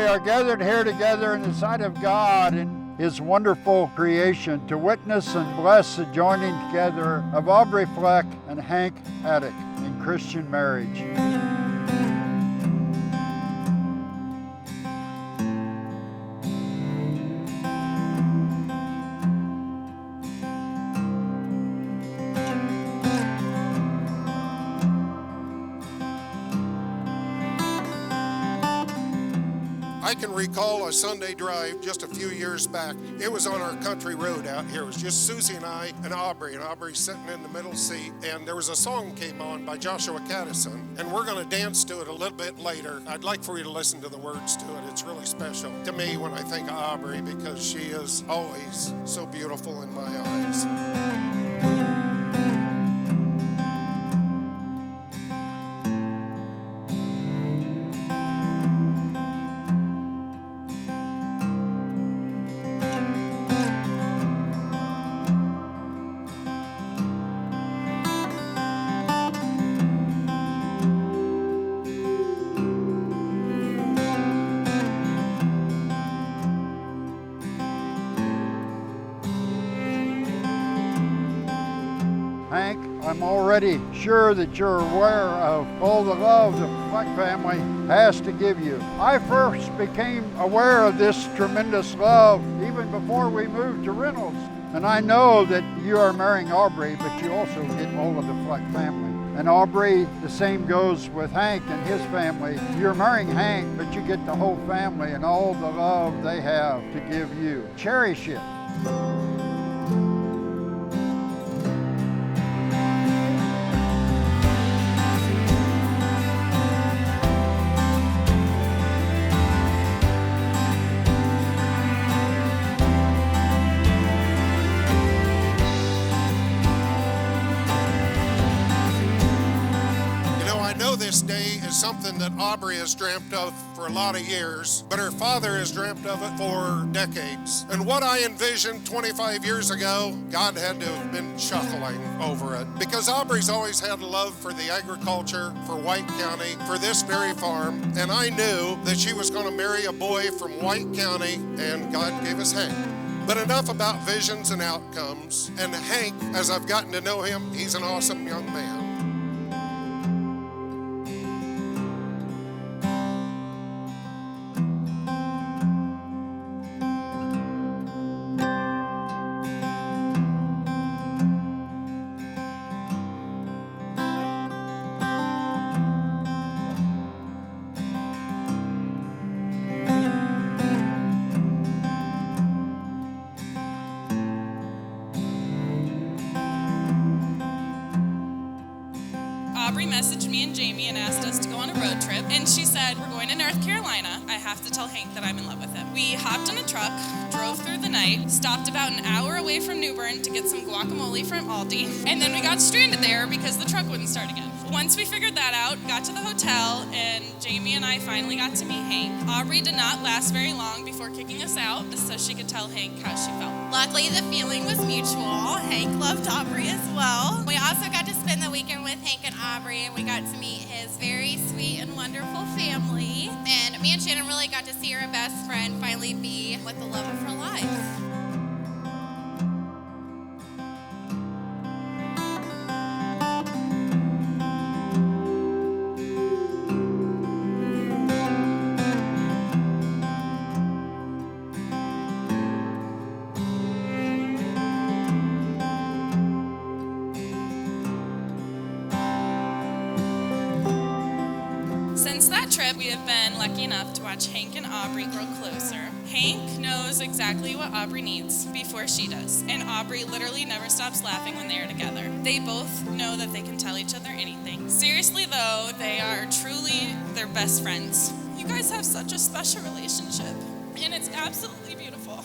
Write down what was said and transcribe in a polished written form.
are gathered here together in the sight of God in His wonderful creation to witness and bless the joining together of Aubrey Fleck and Hank Haddock in Christian marriage. I can recall a Sunday drive just a few years back. It was on our country road out here. It was just Susie and I and Aubrey's sitting in the middle seat, and there was a song came on by Joshua Caddison, and we're going to dance to it a little bit later. I'd like for you to listen to the words to it. It's really special to me when I think of Aubrey because she is always so beautiful in my eyes. Hank, I'm already sure that you're aware of all the love the Fleck family has to give you. I first became aware of this tremendous love even before we moved to Reynolds. And I know that you are marrying Aubrey, but you also get all of the Fleck family. And Aubrey, the same goes with Hank and his family. You're marrying Hank, but you get the whole family and all the love they have to give you. Cherish it. This day is something that Aubrey has dreamt of for a lot of years, but her father has dreamt of it for decades. And what I envisioned 25 years ago, God had to have been chuckling over it, because Aubrey's always had a love for the agriculture, for White County, for this very farm, and I knew that she was going to marry a boy from White County, and God gave us Hank. But enough about visions and outcomes. And Hank, as I've gotten to know him, he's an awesome young man. Aubrey messaged me and Jamie and asked us to go on a road trip, and she said, we're going to North Carolina. I have to tell Hank that I'm in love with him. We hopped in a truck, drove through the night, stopped about an hour away from New Bern to get some guacamole from Aldi, and then we got stranded there because the truck wouldn't start again. Once we figured that out, got to the hotel, and Jamie and I finally got to meet Hank. Aubrey did not last very long before kicking us out so she could tell Hank how she felt. Luckily, the feeling was mutual. Hank loved Aubrey as well. We also got to spend the weekend with Hank and Aubrey, and we got to meet his very sweet and wonderful family. And me and Shannon really got to see her best friend finally be with the love of her life. Since that trip, we have been lucky enough to watch Hank and Aubrey grow closer. Hank knows exactly what Aubrey needs before she does, and Aubrey literally never stops laughing when they are together. They both know that they can tell each other anything. Seriously though, they are truly their best friends. You guys have such a special relationship, and it's absolutely beautiful.